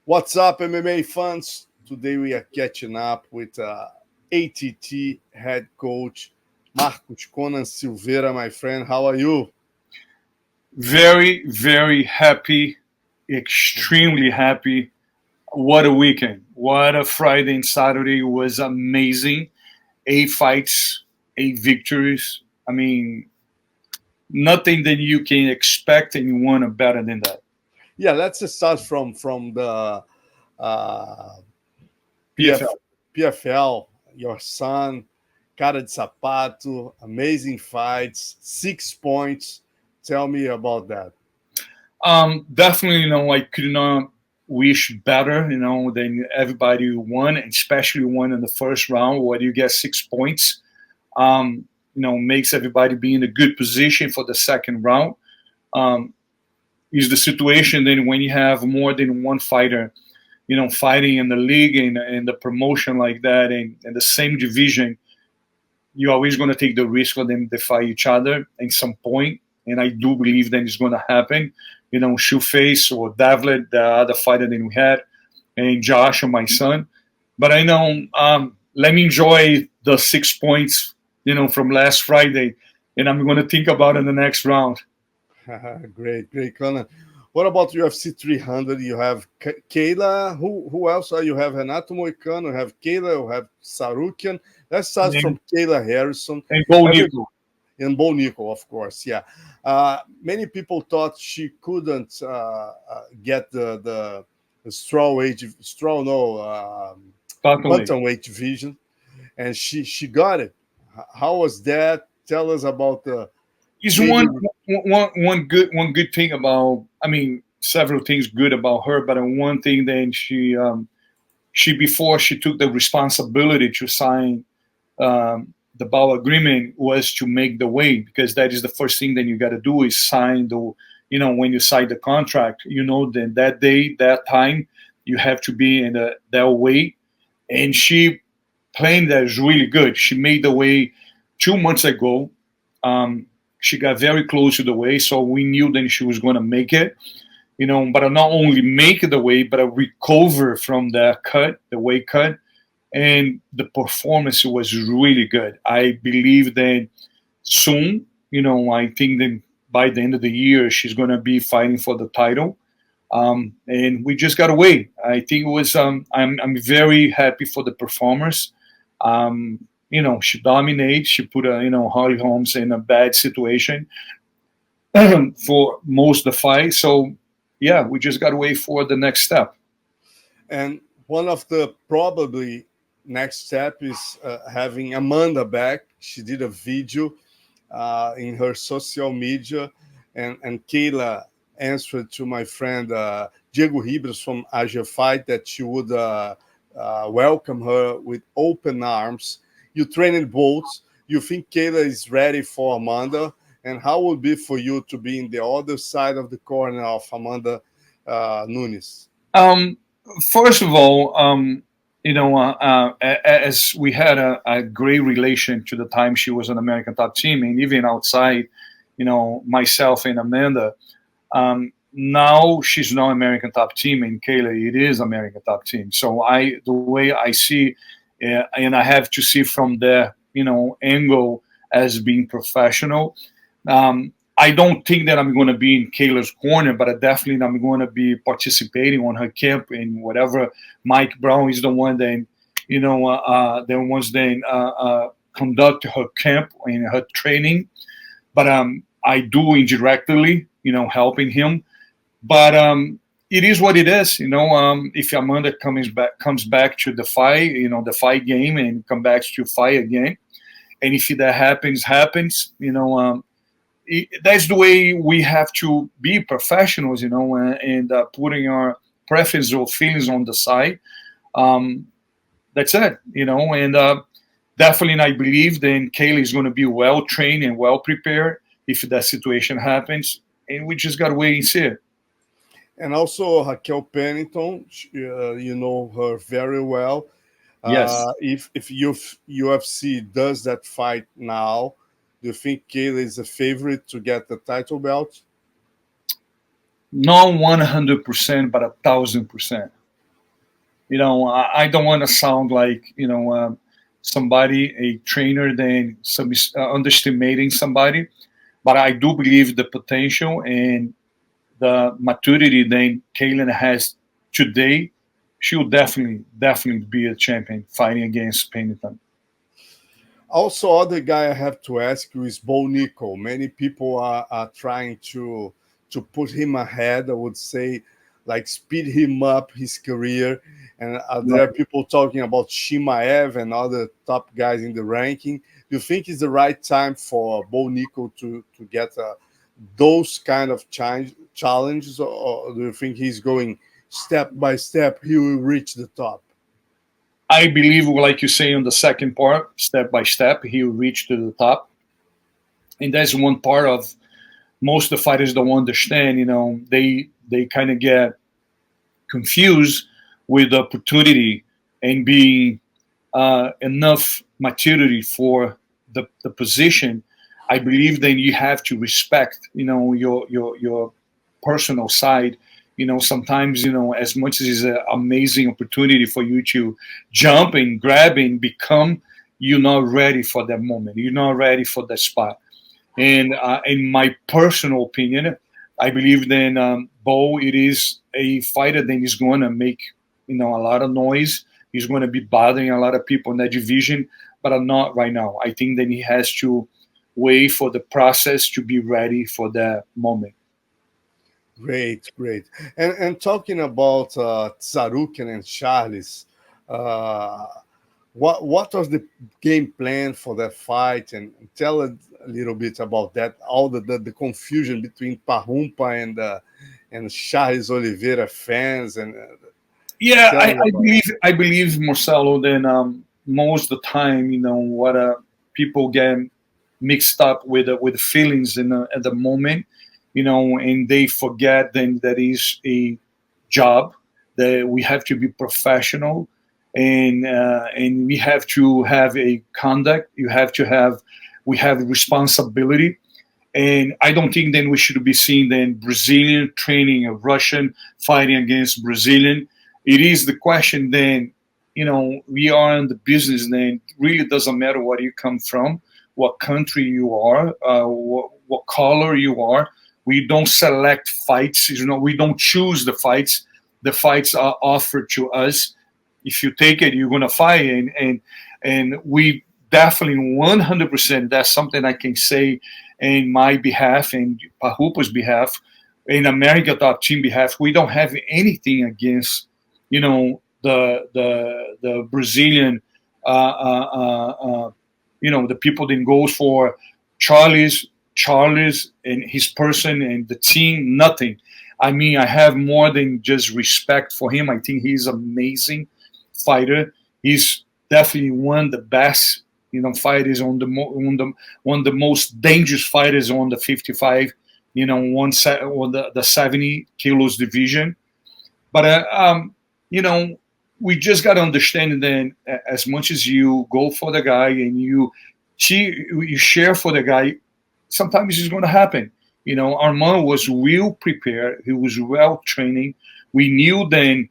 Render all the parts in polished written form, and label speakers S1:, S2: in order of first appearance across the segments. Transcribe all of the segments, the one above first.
S1: What's up, MMA fans? Today we are catching up with ATT head coach Marcos Conan Silveira, my friend. How are you?
S2: Very, very happy, extremely happy. What a weekend. What a Friday and Saturday was amazing. 8 fights, 8 victories. I mean, nothing that you can expect and you want better than that.
S1: Yeah, let's start from the uh, PF,
S2: PFL.
S1: PFL. Your son, cara de sapato, amazing fights, 6 points. Tell me about that.
S2: Definitely, I could not wish better, than everybody won, and especially won in the first round where you get 6 points. Makes everybody be in a good position for the second round. Um, is the situation then when you have more than one fighter, fighting in the league and the promotion like that and the same division, you're always going to take the risk of them to fight each other at some point. And I do believe that it's going to happen. Shoeface or Davlet, the other fighter that we had, and Josh and my son. But I know, let me enjoy the 6 points, from last Friday, and I'm going to think about it in the next round.
S1: Great, Conan. What about UFC 300? You have Kayla. Who else? You have Renato Moicano. You have Kayla. You have Tsarukyan. Let's start
S2: And,
S1: from Kayla Harrison.
S2: and Bo
S1: Every,
S2: Nickal.
S1: and Bo Nickal, of course. Yeah. Many people thought she couldn't get the straw no bantamweight division, and she got it. How was that? Tell us about the
S2: Is
S1: maybe.
S2: one good thing about, I mean, several things good about her, but one thing then she before she took the responsibility to sign the BAO agreement was to make the weight, because that is the first thing that you got to do is sign the, when you sign the contract, then that day, that time, you have to be in that weight. And she playing that is really good. She made the weight 2 months ago. Um, she got very close to the weight, so we knew that she was going to make it. But not only make the weight, but recover from the weight cut, and the performance was really good. I believe that soon, I think that by the end of the year, she's going to be fighting for the title. And we just got to wait. I think it was. I'm very happy for the performers. She dominates. She put Holly Holmes in a bad situation for most of the fight. So yeah, we just got to wait for the next step.
S1: And one of the probably next step is having Amanda back. She did a video in her social media, and Kayla answered to my friend Diego Ribas from Asia Fight that she would welcome her with open arms. You trained both. You think Kayla is ready for Amanda? And how would it be for you to be in the other side of the corner of Amanda Nunes?
S2: Um, First of all, as we had a great relation to the time she was on American Top Team, and even outside, myself and Amanda. Now she's not American Top Team, and Kayla, it is American Top Team. So the way I see, and I have to see from the angle as being professional. I don't think that I'm going to be in Kayla's corner, but I definitely I'm going to be participating on her camp and whatever. Mike Brown is the one that the ones that conduct her camp and her training, but I do indirectly, helping him. But it is what it is, if Amanda comes back to the fight, the fight game, and come back to fight again, and if that happens, that's the way we have to be professionals, and putting our preferences or feelings on the side. Um, that's it, and definitely I believe then Kayla is going to be well trained and well prepared if that situation happens, and we just got to wait and see it.
S1: And also Raquel Pennington, you know her very well.
S2: Yes.
S1: If UFC does that fight now, do you think Kayla is a favorite to get the title belt?
S2: Not 100%, but 1,000%. I don't want to sound like somebody, a trainer, then underestimating somebody, but I do believe the potential and the maturity that Kayla has today. She will definitely be a champion fighting against Pennington.
S1: Also, other guy I have to ask you is Bo Nickal. Many people are trying to put him ahead. I would say, like speed him up his career. And there are people talking about Shimaev and other top guys in the ranking. Do you think it's the right time for Bo Nickal to get those kind of challenges, or do you think he's going step by step? He will reach the top.
S2: I believe, like you say on the second part, step by step, he will reach to the top. And that's one part of most of the fighters don't understand. They kind of get confused with the opportunity and being enough maturity for the position. I believe then you have to respect, your personal side. Sometimes, as much as it's an amazing opportunity for you to jump and grab and become, you're not ready for that moment. You're not ready for that spot. And in my personal opinion, I believe then Bo, it is a fighter that is going to make, a lot of noise. He's going to be bothering a lot of people in that division, but not right now. I think that he has to wait for the process to be ready for that moment.
S1: Great, great. And talking about Tsarukyan and Charles, uh, what was the game plan for that fight? And tell us a little bit about that. All the confusion between Pahumpa and Charles Oliveira fans, and
S2: Yeah,
S1: tell us about.
S2: I believe Marcelo. Then most of the time, what people get mixed up with feelings at the moment, and they forget then that is a job that we have to be professional, and we have to have a conduct. We have responsibility, and I don't think then we should be seeing then Brazilian training a Russian fighting against Brazilian. It is the question then, we are in the business then. It really doesn't matter where you come from, what country you are, what color you are. We don't select fights. We don't choose the fights. The fights are offered to us. If you take it, you're gonna fight, and we definitely 100%. That's something I can say in my behalf and Pahupa's behalf, in America Top Team behalf. We don't have anything against, the Brazilian, the people that goes for Charles and his person and the team. Nothing. I mean, I have more than just respect for him. I think he's amazing fighter. He's definitely one of the best, fighters one of the most dangerous fighters on the 55, or the 70 kilos division. But we just got to understand that as much as you go for the guy and you share for the guy, sometimes it's going to happen. Arman was well prepared. He was well trained. We knew then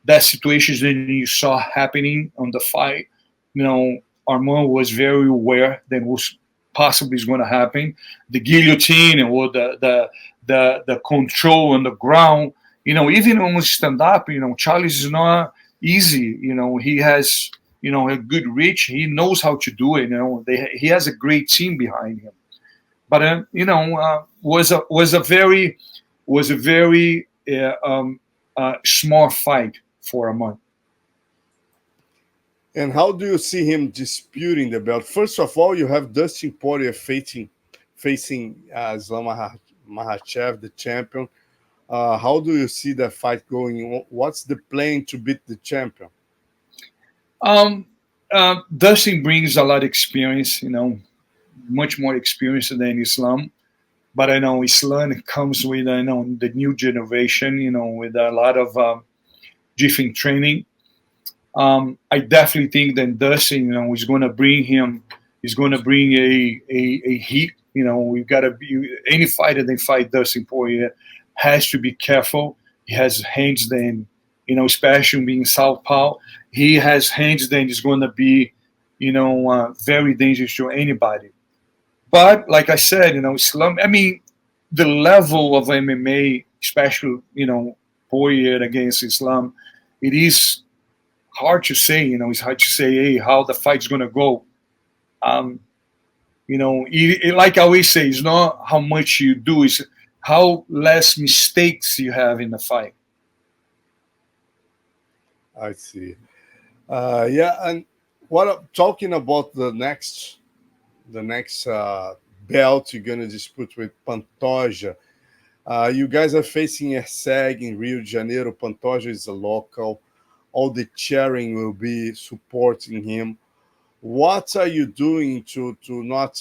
S2: that situations that you saw happening on the fight, Arman was very aware that was possibly is going to happen. The guillotine or the control on the ground, even on stand up, Charlie is not easy. He has a good reach. He knows how to do it. He has a great team behind him. But was a very smart fight for a month.
S1: And how do you see him disputing the belt? First of all, you have Dustin Poirier facing Islam Makhachev, the champion. How do you see that fight going? What's the plan to beat the champion?
S2: Dustin brings a lot of experience, much more experience than Islam. But I know Islam comes with, the new generation, with a lot of different training. I definitely think that Dustin, is going to bring him. He's going to bring a heat. We've got to be any fighter that fight Dustin Poirier has to be careful. He has hands then, especially being southpaw. He has hands that is going to be, very dangerous to anybody. But like I said, Islam. I mean, the level of MMA, especially Poirier against Islam, it is hard to say. It's hard to say, hey, how the fight's going to go. Like I always say, it's not how much you do, it's how less mistakes you have in the fight.
S1: I see. Yeah, and talking about the next belt you're gonna dispute with Pantoja. You guys are facing Erceg in Rio de Janeiro. Pantoja is a local. All the cheering will be supporting him. What are you doing to not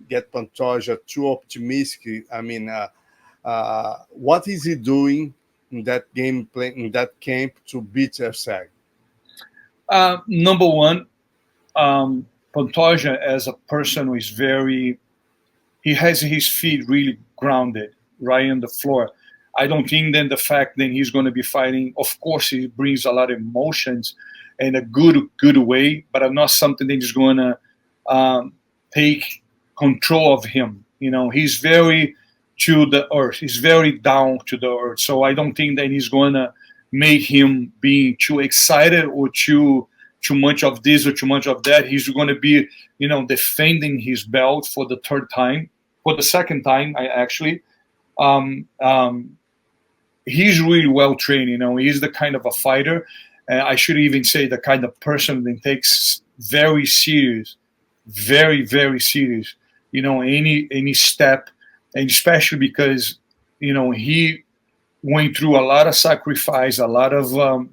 S1: get Pantoja too optimistic? I mean, what is he doing in that game plan, in that camp to beat Erceg?
S2: Number one, Pantoja as a person who is he has his feet really grounded right on the floor. I don't think then the fact that he's going to be fighting, of course, he brings a lot of emotions in a good way, but not something that is going to take control of him. He's very to the earth. He's very down to the earth. So I don't think that he's going to make him being too excited or too much of this or too much of that. He's going to be, defending his belt for the second time, actually. He's really well trained. He's the kind of a fighter. I should even say the kind of person that takes very serious, very, very serious, any step, and especially because, he went through a lot of sacrifice, a lot of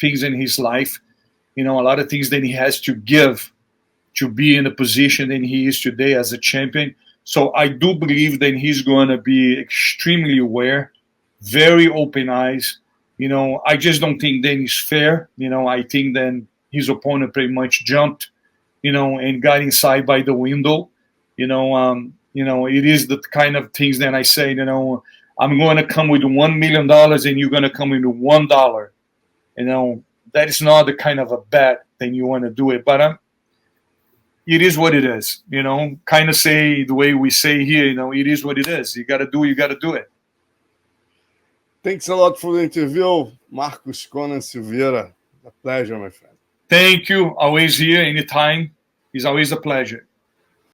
S2: things in his life, a lot of things that he has to give to be in the position that he is today as a champion. So I do believe that he's going to be extremely aware, very open eyes. I just don't think then he's fair. I think then his opponent pretty much jumped, and got inside by the window. It is the kind of things that I say, I'm going to come with $1 million and you're going to come with $1. That is not the kind of a bet that you want to do it. But it is what it is, kind of say the way we say here, it is what it is. You got to do it.
S1: Thanks a lot for the interview, Marcos Conan Silveira. A pleasure, my friend.
S2: Thank you. Always here, anytime. It's always a pleasure.